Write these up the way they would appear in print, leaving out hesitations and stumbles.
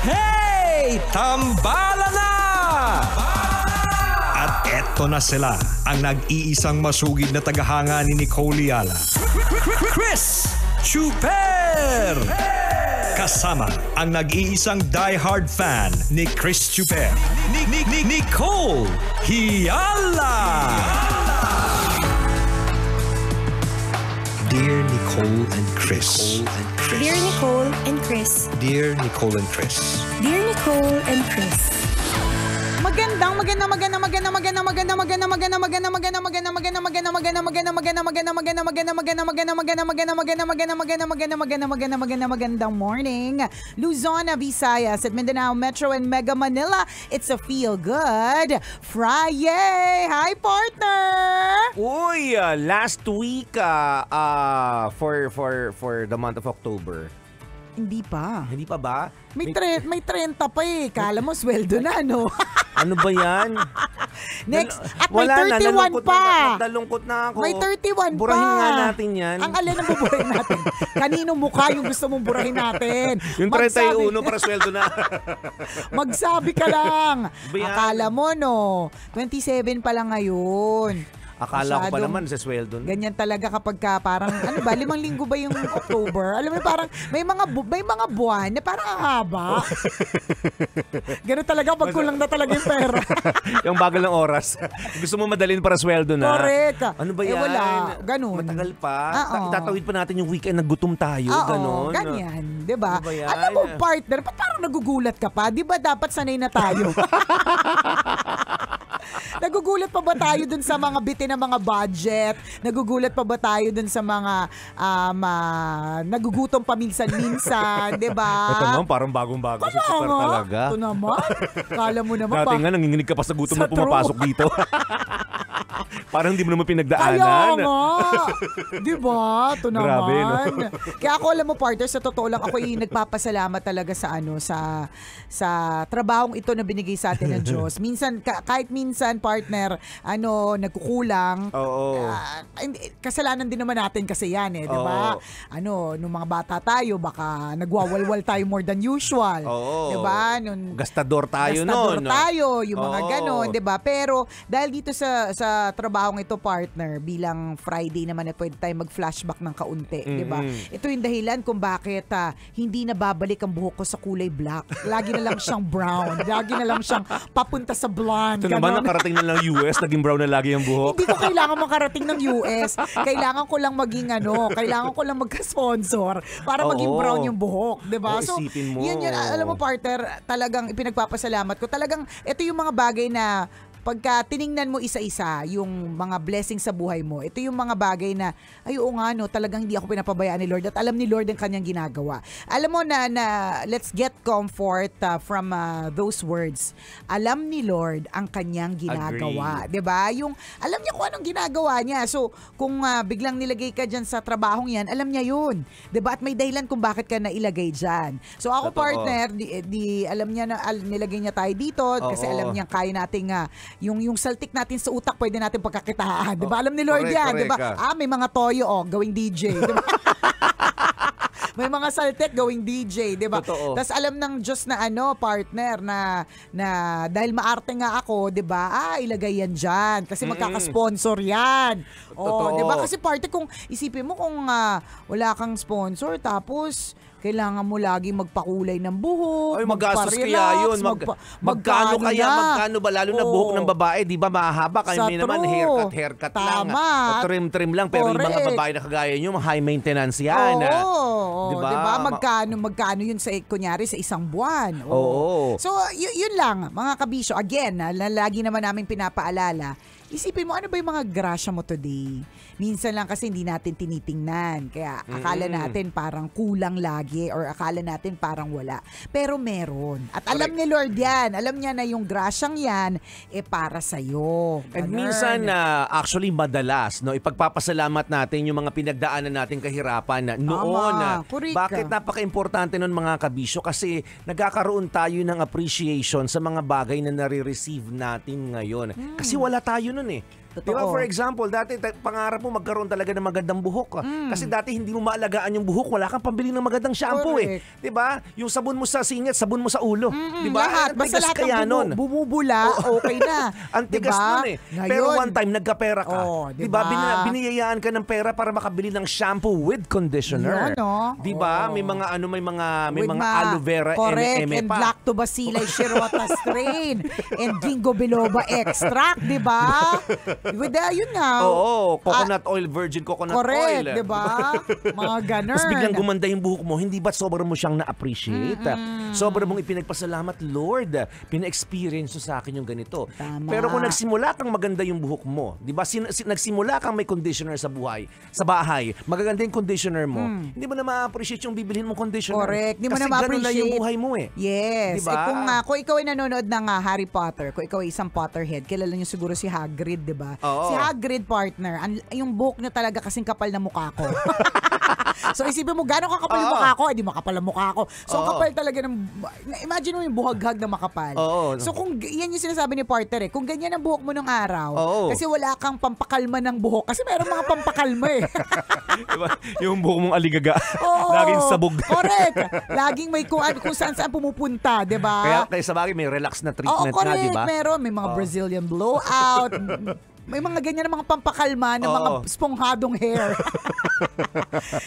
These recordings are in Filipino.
Hey! Tambala na! At eto na sila, ang nag-iisang masugid na tagahanga ni Nicole Yala. Chris Chuper! Kasama ang nag-iisang diehard fan ni Chris Chuper, Nicole Yala! Dear Nicole and Chris. Dear Nicole and Chris. Dear Nicole and Chris. Dear Nicole and Chris. Magandang morning, Luzon, Visayas at Mindanao Metro and Mega Manila. It's a feel good Friday. Hi, partner. Uy, last week for the month of October. Hindi pa. Hindi pa ba? May 30 pa eh. Kala mo sweldo na, no? Ano ba yan? Next, at may 31 pa. Nalungkot na ako. May 31 pa. Burahin nga natin yan. Ang alin ang buburahin natin? Kaninong mukha yung gusto mong burahin natin? Yung 31 para sweldo na. Magsabi ka lang. Bayan. Akala mo, no? 27 pa lang ngayon. Akala ko pa naman sa sweldo. Ganyan talaga kapag ka parang, 5 linggo ba yung October? Alam mo, parang may mga buwan na parang ang haba. Ganun talaga pag kulang na talaga yung pera. Yung bagal ng oras. Gusto mo madalhin para sweldo na. Correct. Ano ba yan? Wala. Ganun. Matagal pa. Oo. Itatawid pa natin yung weekend na gutom tayo. Oo, ganyan. Diba? Ano ba yan? Alam mo, partner, ba't parang nagugulat ka pa? Di ba dapat sanay na tayo? Nagugulat pa ba tayo dun sa mga bitin na mga budget? Nagugulat pa ba tayo dun sa mga nagugutom pa minsan-minsan, di ba? Ito naman, parang bagong-bago. Super talaga. Ito naman. Kala mo naman. Dati nga, nanginginig ka pa sa gutom na pumapasok dito. Parang hindi mo naman pinagdaanan. Kaya nga. Di ba? Ito naman. Grabe, no? Kaya ako, alam mo, partner, sa totoo lang, ako nagpapasalamat talaga sa trabahong ito na binigay sa atin ng Diyos. Minsan, kahit minsan, partner, nagkukulang. Oo. Kasalanan din naman natin kasi yan eh, di ba? Nung mga bata tayo, baka nagwawalwal tayo more than usual. Oo. Di ba? Gastador tayo noon. Gastador tayo, yung mga Oo. ganon, di ba? Pero dahil dito sa trabahong ito, partner, bilang Friday naman na pwede tayo mag-flashback ng kaunti, di ba? Ito yung dahilan kung bakit hindi na babalik ang buhok ko sa kulay black. Lagi na lang siyang brown. Lagi na lang siyang papunta sa blonde. Ito naman, nakarating na lang US, naging brown na lagi ang buhok. Hindi ko kailangan makarating ng US. Kailangan ko lang maging kailangan ko lang magka-sponsor para maging brown yung buhok, 'di ba? So, isipin mo. yun, alam mo, partner, talagang ipinagpapasalamat ko. Talagang ito yung mga bagay na pagka tiningnan mo isa-isa yung mga blessings sa buhay mo, ito yung mga bagay na, oo nga, no, talagang hindi ako pinapabayaan ni Lord at alam ni Lord ang kanyang ginagawa. Alam mo na let's get comfort from those words. Alam ni Lord ang kanyang ginagawa. 'Di ba? Yung alam niya kung anong ginagawa niya. So, kung biglang nilagay ka diyan sa trabahong 'yan, alam niya 'yun. 'Di ba? At may dahilan kung bakit ka nailagay diyan. So, ako, partner, di alam niya na nilagay niya tayo dito kasi alam niya kaya nating yung saltik natin sa utak pwede natin pagkakitaan. 'Di ba? Alam ni Lord 'yan, 'di ba? May mga toyo gawing DJ, 'di ba? May mga saltek gawing DJ, 'di ba? Tapos alam ng Diyos na partner na dahil maarte nga ako, 'di ba? Ilagay yan diyan kasi magkaka-sponsor yan. 'Di ba? Kasi parte kung isipin mo kung wala kang sponsor tapos kailangan mo lagi magpakulay ng buhok. Ay, magastos kaya yun. Magkano ba? Lalo na buhok ng babae, di ba mahaba? Kami naman haircut lang. O trim lang. Pero yung mga babae na kagaya nyo, high maintenance yan. Diba? Magkano yun kunyari sa isang buwan. Oo. So, yun lang, mga kabisyo. Again, lagi naman namin pinapaalala, isipin mo, ano ba yung mga grasya mo today? Minsan lang kasi hindi natin tinitingnan. Kaya akala natin parang kulang lagi or akala natin parang wala. Pero meron. At alam ni Lord yan. Alam niya na yung grasyang yan para sa'yo. And minsan, actually madalas, ipagpapasalamat natin yung mga pinagdaanan natin kahirapan noon. Bakit napaka-importante nun, mga kabisyo? Kasi nagkakaroon tayo ng appreciation sa mga bagay na nare-receive natin ngayon. Kasi wala tayo nun eh. Totoo. Di ba, for example, dati pangarap mo magkaroon talaga ng magandang buhok. Kasi dati hindi mo maalagaan yung buhok, wala kang pambili ng magandang shampoo Di ba? Yung sabon mo sa singit, sabon mo sa ulo. Di ba? Lahat. Basta lahat ng bumubula, okay na. Ang tigas nun Pero one time, nagkapera ka. Di ba? Biniyayaan ka ng pera para makabili ng shampoo with conditioner. Di ba? May mga aloe vera and pa. Lactobacillus shirota strain and ginkgo biloba extract, di ba? With yun nga. Coconut oil, virgin coconut oil. Correct, di ba? Mga ganun. Tapos biglang gumanda yung buhok mo, hindi ba sobrang mo siyang na-appreciate? Sobrang mong ipinagpasalamat, Lord. Pina-experience mo sa akin yung ganito. Tama. Pero kung nagsimula kang maganda yung buhok mo, di ba? Nagsimula kang may conditioner sa bahay, magaganda yung conditioner mo, hindi mo na ma-appreciate yung bibilhin mong conditioner. Correct. Hindi mo Kasi na ma-appreciate. ganun na yung buhay mo Yes. Diba? Kung ikaw ay nanonood ng Harry Potter, kung ikaw ay isang Potterhead, kilala niyo siguro si Hagrid, di ba? Si Hagrid, partner, yung buhok niya talaga kasing kapal na mukha ko. So isipin mo, gano'ng kakapal yung mukha ko? Di makapal ang mukha ko. So kapal talaga ng, imagine mo yung buhaghag na makapal. So kung yan yung sinasabi ni partner kung ganyan ang buhok mo nung araw, kasi wala kang pampakalma ng buhok. Kasi meron mga pampakalma Diba? Yung buhok mong aligaga. Laging sabog. Correct. Laging may kung saan pumupunta, di ba? Kaya sa bagay, may relax na treatment na, di ba? Meron. May mga Brazilian blowout. May mga ganyan na mga pampakalma ng mga sponghadong hair.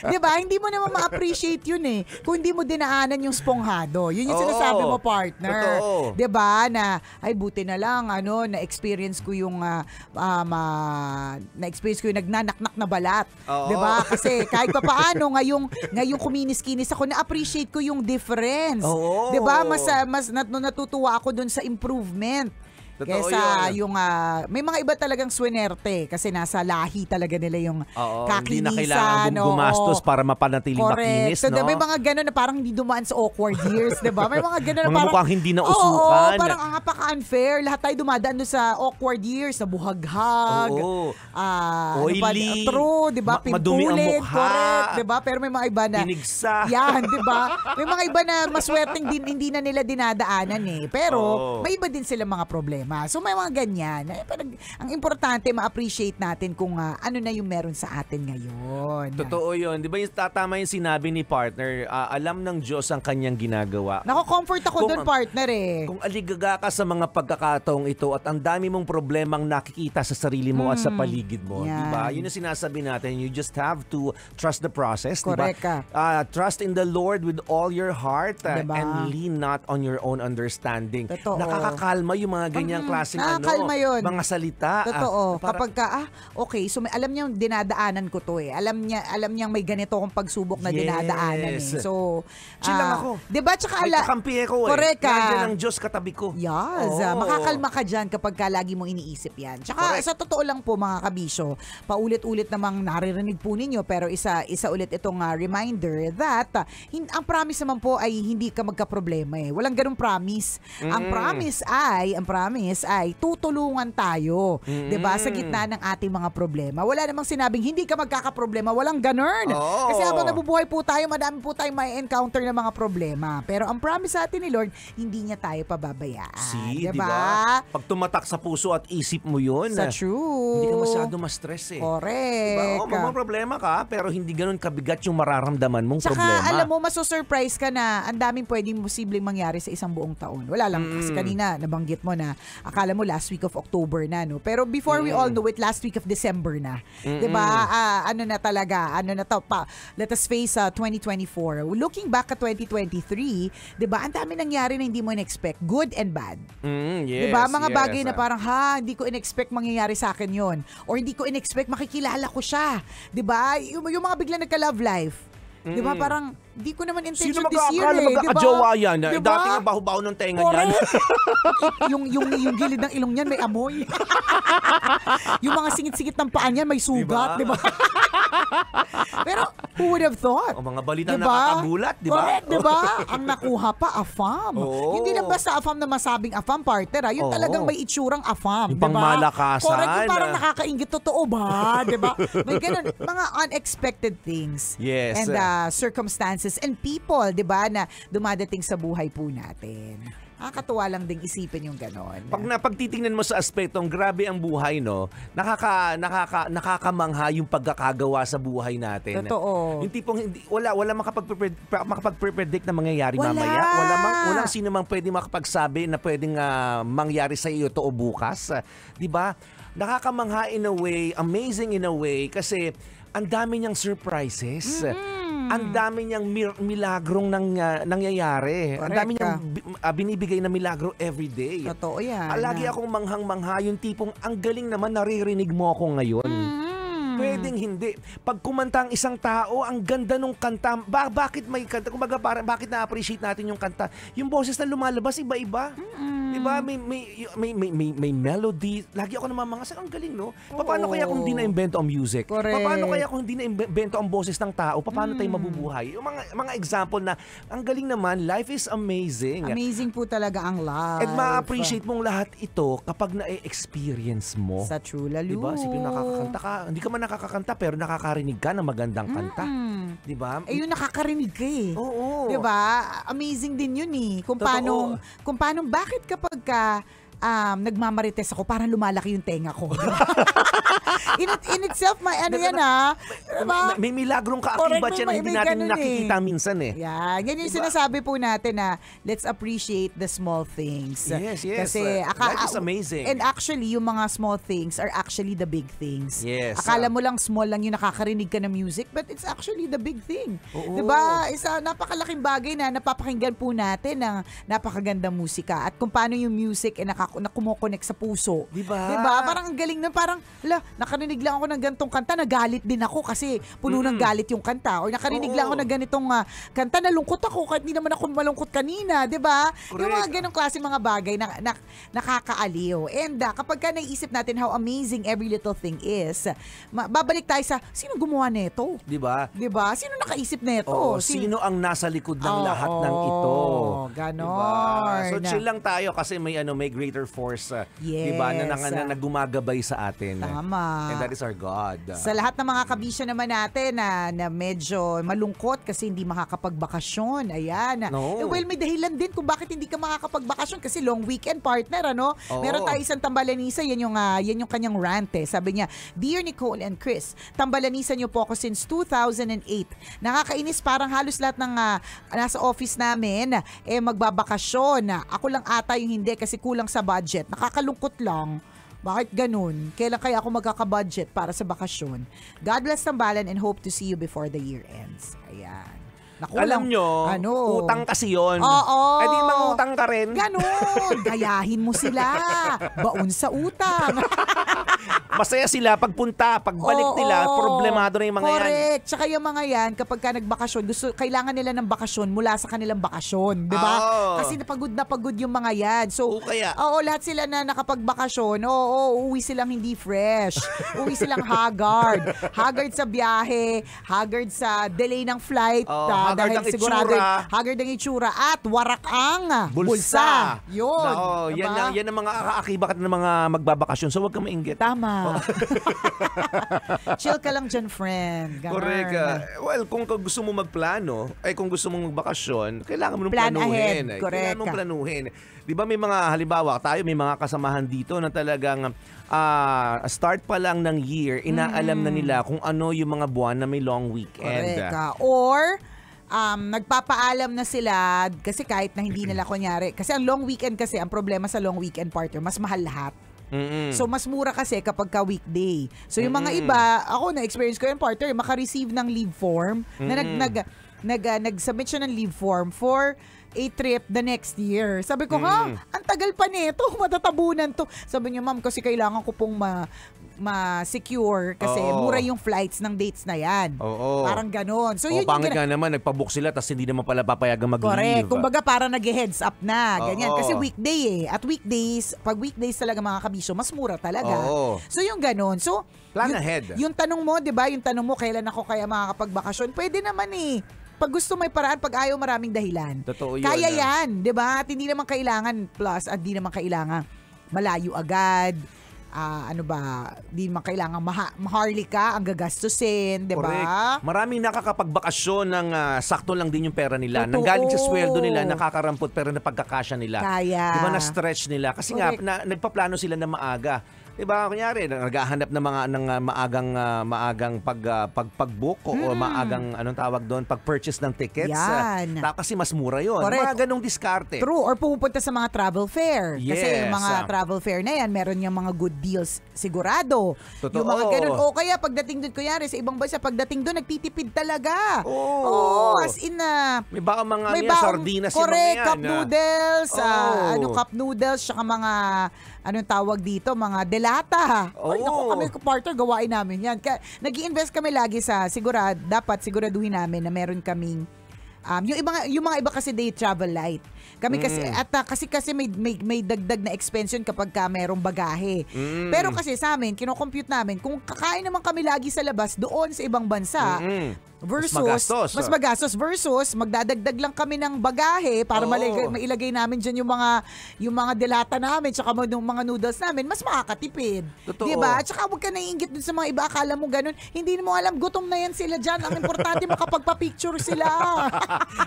Diba? Hindi mo naman ma-appreciate yun kung hindi mo dinaanan yung sponghado. Yun yung sinasabi mo, partner. Totoo. Diba? Na, ay buti na lang, na-experience ko yung na-experience ko yung nagnanaknak na balat. Diba? Kasi kahit pa paano, ngayong kuminis-kinis ako, na-appreciate ko yung difference. Diba? Mas natutuwa ako dun sa improvement. Totoo kesa yun. Yung may mga iba talagang swinerte kasi nasa lahi talaga nila yung kakinisan. Hindi na kailangan gumastos para mapanatiling makinis, So, no? may mga gano'n na parang hindi dumaan sa awkward years, di ba? May mga gano'n na mga parang mukhang hindi na usukan. parang ang napaka-unfair. Lahat tayo dumadaan doon sa awkward years, na buhaghag, oily, true, di ba? Madumi ang Pimpulit, mukha, correct, di ba? Pero may mga iba na pinigsa. Yan, di ba? May mga iba na maswerteng hindi na nila dinadaanan Pero may iba din sila mga problema. So may mga ganyan. Ang importante, ma-appreciate natin kung ano na yung meron sa atin ngayon. Totoo yun. Di ba yung tatama yung sinabi ni partner, alam ng Diyos ang kanyang ginagawa. Nako-comfort ako doon, partner Kung aligaga ka sa mga pagkakataong ito at ang dami mong problemang nakikita sa sarili mo at sa paligid mo, di ba? Yun ang sinasabi natin. You just have to trust the process. Correct ka. Trust in the Lord with all your heart diba? and lean not on your own understanding. Totoo. Nakakakalma yung mga ganyang klaseng nakakalma yun. Mga salita. Totoo. Kapag okay, so alam niya dinadaanan ko to Alam niya may ganito akong pagsubok na dinadaanan So, chill lang ako. Diba? Tsaka may kakampi ako Correct ka. Nandiyan ang Diyos katabi ko. Yes. Makakalma ka dyan kapag lagi mong iniisip yan. Tsaka sa totoo lang po mga kabisyo, paulit-ulit namang naririnig po ninyo pero isa ulit itong reminder that ang promise naman po ay hindi ka magkaproblema Walang ganung promise. Ang promise ay tutulungan tayo, 'di ba? Sa gitna ng ating mga problema. Wala namang sinabing hindi ka magkakaproblema, walang ganun. Kasi habang nabubuhay po tayo, madami po tayong may encounter ng mga problema. Pero ang promise sa atin ni Lord, hindi niya tayo pababayaan, 'di ba? Pag tumatak sa puso at isip mo 'yun, sa true. Hindi ka masyado ma-stress Correct. Diba? May problema ka, pero hindi ganun kabigat yung mararamdaman mong Saka, problema. alam mo, maso-surprise ka na ang daming pwedeng posibleng mangyari sa isang buong taon. Wala lang. Kasi kanina, nabanggit mo na akala mo last week of October na, no? Pero before we all know it, last week of December na. Diba? Let us face 2024. Looking back at 2023, diba? Ang dami nangyari na hindi mo in-expect. Good and bad. Yes, diba? Mga bagay na parang, hindi ko in-expect mangyayari sa akin yon, or hindi ko in-expect makikilala ko siya. Diba? Yung mga biglang nagka-love life. Diba? Parang, di ko naman intention this year magkakajowa yan? Diba? Dati nga baho-baho ng tenga niyan. yung gilid ng ilong niyan may amoy. Yung mga singit-singit ng paa niyan may sugat. Diba? Pero, who would have thought? O mga balitang nakakagulat, di ba? Correct, di ba? Ang nakuha pa, AFAM. Hindi lang basta AFAM na masabing AFAM, partner. Yung talagang may itsurang AFAM. Yung pangmalakasan. Correct, yung parang nakakaingit. Totoo ba? Di ba? May ganun. Mga unexpected things. Yes. And circumstances and people, di ba, na dumadating sa buhay po natin. Nakakatuwa lang ding isipin yung ganon. Pag titingnan mo sa aspetong grabe ang buhay, no? Nakakamangha yung pagkakagawa sa buhay natin. Totoo. Yung tipong wala makapag-predict na mangyayari Wala. mamaya. Walang sino mang pwede makapagsabi na pwedeng mangyari sa iyo to o bukas. 'Di ba? Nakakamangha in a way, amazing in a way kasi ang dami niyang surprises. Ang dami niyang milagrong nangyayari. Ang dami niyang binibigay na milagro every day. Totoo yan. Lagi akong manghang-mangha yung tipong ang galing naman naririnig mo ako ngayon. Pwedeng hindi. Pag kumanta ang isang tao, ang ganda nung kanta. Bakit may kanta? Kumbaga, bakit na-appreciate natin yung kanta? Yung boses na lumalabas, iba-iba. Diba? May melody. Lagi ako namamangha. Ang galing, no? Paano kaya kung hindi na-invento ang music? Correct. Paano kaya kung hindi na-invento ang boses ng tao? Paano tayo mabubuhay? Yung mga example na, ang galing naman, life is amazing. Amazing po talaga ang life. And ma-appreciate mong lahat ito kapag na-experience mo. Sa Chula Lu. Diba? Sipin nakakakanta ka. Hindi ka man nakakakanta pero nakakarinig ka ng magandang kanta. Diba? Yung nakakarinig ka eh. Oo. Diba? Amazing din yun eh. Kung Totoo. paano, bakit kapag ka nagmamarites ako, parang lumalaki yung tenga ko. in itself, yan diba? May milagrong kaakibat yan na hindi natin nakikita minsan eh. Yan yung sinasabi po natin na let's appreciate the small things. Yes. Kasi life is amazing. And actually, yung mga small things are actually the big things. Yes. Akala mo lang small lang yung nakakarinig ka ng music, but it's actually the big thing. Oo. Diba? Isa napakalaking bagay na napapakinggan po natin ng napakagandang musika at kung paano yung music na kumokonek sa puso. Diba? Parang ang galing na parang, nakarinig lang ako ng gantong kanta, nagalit din ako kasi puno ng galit yung kanta. Or nakarinig lang ako ng ganitong kanta, nalungkot ako kahit hindi naman ako malungkot kanina. Diba? Yung mga ganong klase mga bagay na nakakaaliw. And kapag ka naisip natin how amazing every little thing is, babalik tayo sa, sino gumawa nito? Diba? Sino nakaisip nito? Sino ang nasa likod ng lahat ng ito? Ganon. Diba? So chill lang tayo kasi may greater force, Yes. diba, na gumagabay sa atin. Tama. And that is our God. Sa lahat ng mga kabisya naman natin na medyo malungkot kasi hindi makakapagbakasyon. Ayan. No. Well, may dahilan din kung bakit hindi ka makakapagbakasyon kasi long weekend partner, ano? Oo. Meron tayo isang tambalanisa, yan yung kanyang rant eh. Sabi niya, Dear Nicole and Chris, tambalanisa niyo po ako since 2008. Nakakainis, parang halos lahat ng nasa office namin magbabakasyon. Ako lang ata yung hindi kasi kulang sa budget. Nakakalungkot lang. Bakit ganun? Kailan kaya ako magkaka-budget para sa bakasyon? God bless Tambalan and hope to see you before the year ends. Ayan. Naku, alam nyo, utang kasi yun. Oo. Eh di mangutang ka rin. Ganun. Gayahin mo sila. Baon sa utang. Masaya sila pagpunta, pagbalik nila, problemado na yung mga correct. yan. Correct. Tsaka yung mga yan, kapag ka nagbakasyon, kailangan nila ng bakasyon mula sa kanilang bakasyon. Diba? Kasi na pagod yung mga yan. So, lahat sila na nakapagbakasyon, uuwi silang hindi fresh. Uwi silang haggard. Haggard sa biyahe, haggard sa delay ng flight. Haggard ang itsura. Haggard ang itsura. At warak ang bulsa. Yun. Diba? Yan ang mga akibat ng mga magbabakasyon. So, huwag kang mainggit. Tama. Chill ka lang dyan, friend. Ganun. Correct. Well, kung gusto mo magplano, kung gusto mong magbakasyon, kailangan mo nung Plan planuhin. ahead. Correct. Kailangan mong planuhin. Di ba may mga, halimbawa, may mga kasamahan dito na talagang start pa lang ng year, inaalam na nila kung ano yung mga buwan na may long weekend. Correct. Or, nagpapaalam na sila kasi kahit na hindi nila kunyari. Kasi ang long weekend kasi, ang problema sa long weekend partner, mas mahal lahat. So, mas mura kasi kapag ka weekday. So, yung mga iba, ako na-experience ko yung partner, maka-receive ng leave form na nag-submit siya ng leave form for a trip the next year. Sabi ko, ang tagal pa nito, matatabunan to. Sabi niya, ma'am, kasi kailangan ko pong ma-secure kasi mura yung flights ng dates na yan. Parang ganon. So, yun pangit nga naman, nagpabook sila tapos hindi naman pala papayagang mag-leave. Correct. Kumbaga parang nag-heads up na. Ganyan. Kasi weekday At pag weekdays talaga mga kabisyo, mas mura talaga. So, yung ganon. So, plan ahead. Yung tanong mo, di ba? Yung tanong mo, kailan ako kaya makakapagbakasyon? Pwede naman eh. Pag gusto may paraan, pag ayaw maraming dahilan. Totoo yun. Kaya yan, di ba? At hindi naman kailangan, plus at hindi naman kailangan malayo agad. di man kailangan maharlika ang gagastusin, di ba? Correct. Maraming nakakapagbakasyon ng sakto lang din yung pera nila. Totoo. Nanggaling sa sweldo nila, nakakarampot pero napagkakasya nila. Kaya. Di ba na-stretch nila? Kasi Correct. nga, nagpaplano sila na maaga. Diba, kunyari, naghahanap ng maagang pag-book o maagang, anong tawag doon, pag-purchase ng tickets. Yan. Kasi mas mura yun. Correct. Mga ganong diskarte. True. Or pupunta sa mga travel fair. Yes. Kasi yung mga travel fair na yan, meron yung mga good deals sigurado. Totoo. Yung mga ganun. O kaya pagdating doon, kunyari sa ibang bansa, pagdating doon, nagtitipid talaga. Oo. As in, may baka mga sardinas yung mga correct, yan. cup noodles, Oo. cup noodles, saka mga, anong tawag dito, mga delata. Oo. Ay, naku, kami partner, gawain namin yan. Nag-i-invest kami lagi dapat siguraduhin namin na meron kaming, yung mga iba kasi day travel light. Kami kasi, at kasi may dagdag na expense yun kapag merong bagahe. Pero kasi sa amin, kinocompute namin, kung kakain naman kami lagi sa labas, doon sa ibang bansa, versus mas magastos versus magdadagdag lang kami ng bagahe para mailagay namin diyan yung mga delata namin tsaka mga noodles namin, mas makakatipid. Totoo. 'Di ba? At saka huwag ka naiinggit dun sa mga iba, akala mo ganun, hindi mo alam, gutom na yan sila diyan. Ang importante makapagpa-picture sila.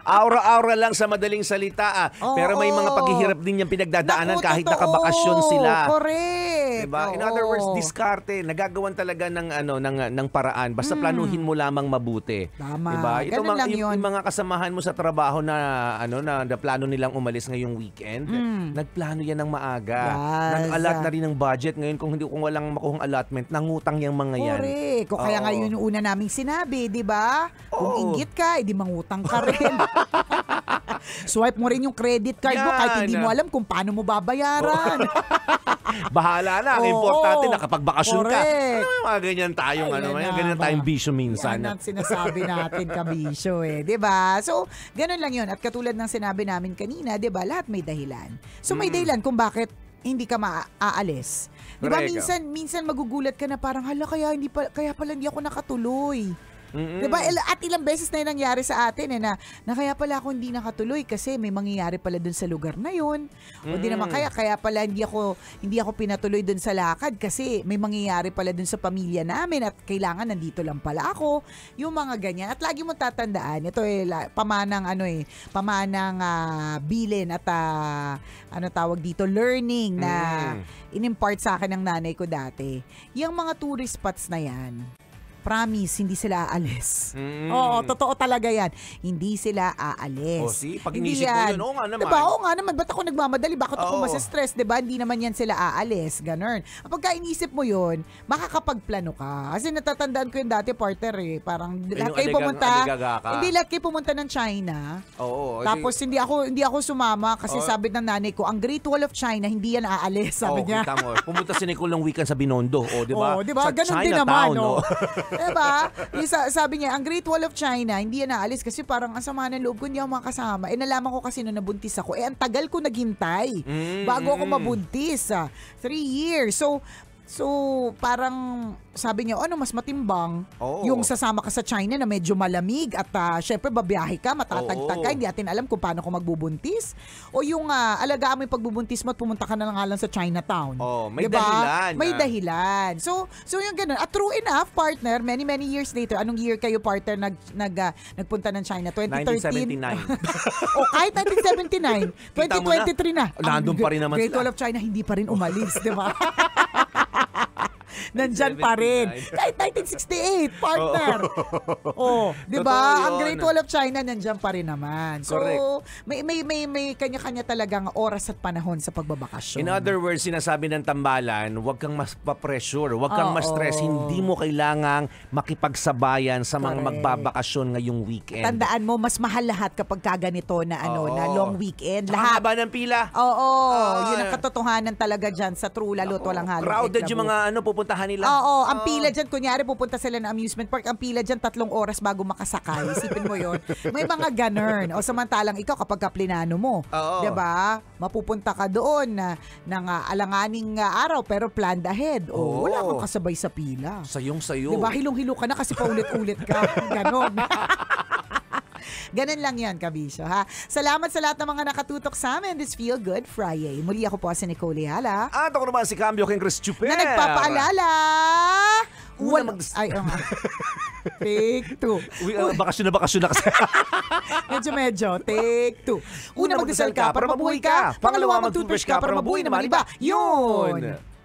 Aura-aura lang sa madaling salita. Pero may mga paghihirap din yung pinagdadaanan kahit nakabakasyon sila. Correct. Diba? In other words, diskarte, nagagawan talaga ng paraan. Basta planuhin mo lamang mabuti. Tama. Diba? Ganun lang yun. Yung mga kasamahan mo sa trabaho na plano nilang umalis ngayong weekend, nagplano yan ng maaga. Yes. Nag-allot na rin ng budget ngayon kung walang makuhang allotment, nangutang yung mga yan. Correct. O kaya nga yun yung una naming sinabi, di ba? Kung inggit ka, edi mangutang ka rin. Swipe mo rin yung credit card mo kahit hindi mo alam kung paano mo babayaran. Bahala na. Ang importante, nakapagbakasyon ka. Correct. Mga ganyan tayong, ganyan tayong bisyo minsan. Yan ang sinasabi natin, kabisyo di ba? So, ganun lang yun. At katulad ng sinabi namin kanina, di ba, lahat may dahilan. So, may dahilan kung bakit hindi ka maaalis. Di ba, minsan magugulat ka na parang, hala, kaya pala hindi ako nakatuloy. Diba? At ilang beses na yun nangyari sa atin na kaya pala ako hindi nakatuloy kasi may mangyayari pala dun sa lugar na yun. O di naman kaya pala hindi ako pinatuloy dun sa lakad kasi may mangyayari pala dun sa pamilya namin at kailangan nandito lang pala ako. Yung mga ganyan. At lagi mo tatandaan, ito pamanang bilin at tawag dito, learning na inimpart sa akin ng nanay ko dati. Yung mga tourist spots na yan, promise, hindi sila aalis. Oo, totoo talaga yan. Hindi sila aalis. Pag inisip mo yun, oo nga naman. Diba? Oo nga naman. Ba't ako nagmamadali? Bakit ako masistress? Diba? Hindi naman yan sila aalis. Ganun. Pagka inisip mo yun, makakapagplano ka. Kasi natatandaan ko yung dati, partner Parang lahat kayo pumunta. Hindi lahat kayo pumunta ng China. Oo. Tapos hindi ako sumama kasi sabi ng nanay ko, ang Great Wall of China, hindi yan aalis. Sabi niya. Kita mo. Pumunta si Nicole ng weekend sa Binondo. Diba? Diba? Sa Ganun din Chinatown. naman. Diba? Sabi niya, ang Great Wall of China, hindi yan naalis kasi parang ang sama ng loob ko, hindi ako makasama. Nalaman ko kasi nung nabuntis ako, ang tagal ko naghintay bago ako mabuntis. 3 years. So, parang sabi niya, mas matimbang yung sasama ka sa China na medyo malamig at syempre babiyahe ka, matatagtag ka, hindi natin alam kung paano ko magbubuntis. O yung alagaan mo yung pagbubuntis mo at pumunta ka na lang sa Chinatown. May dahilan. May dahilan. So yung ganun. At true enough, partner, many years later, anong year kayo, partner, nagpunta ng China? 2013? 1979. O kahit 1979, 2023 na. Nandun pa rin naman Great sila. Wall of China, hindi pa rin umalis, di ba? Nandyan pa rin. Kahit 1968, partner. Di ba? Ang Great Wall of China nandyan pa rin naman. So, may kanya-kanya talagang oras at panahon sa pagbabakasyon. In other words, sinasabi ng tambalan, huwag kang mas pa-pressure, huwag kang ma-stress. Hindi mo kailangang makipagsabayan sa mga magbabakasyon ngayong weekend. Tandaan mo, mas mahal lahat kapag kaganito na na long weekend. Lahat. Haba ng pila. Yun ang katotohanan talaga dyan sa true, lalo't walang halong crowded yung mga pupuntahan nila. Ang pila dyan, kunyari pupunta sila ng amusement park, ang pila dyan 3 oras bago makasakay. Isipin mo yun. May mga ganern. O samantalang ikaw kapag kaplinano mo, diba? Mapupunta ka doon ng alanganing araw pero planned ahead. Wala kang kasabay sa pila. Sayong-sayo. Diba? Hilong-hilo ka na kasi paulit-ulit ka. Ganon. Ganun lang yan, kabisyo, ha? Salamat sa lahat ng mga nakatutok sa amin this Feel Good Friday. Muli ako po si Nicole Hala. At ako naman si Cambio King Chris Chuper. Na nagpapaalala. Ay, Take 2. Bakasyon na kasi. Medyo. Take 2. Una, magdasal ka para mabuhay ka. Pangalawa, mag-toothbrush ka para mabuhay naman iba. Yun!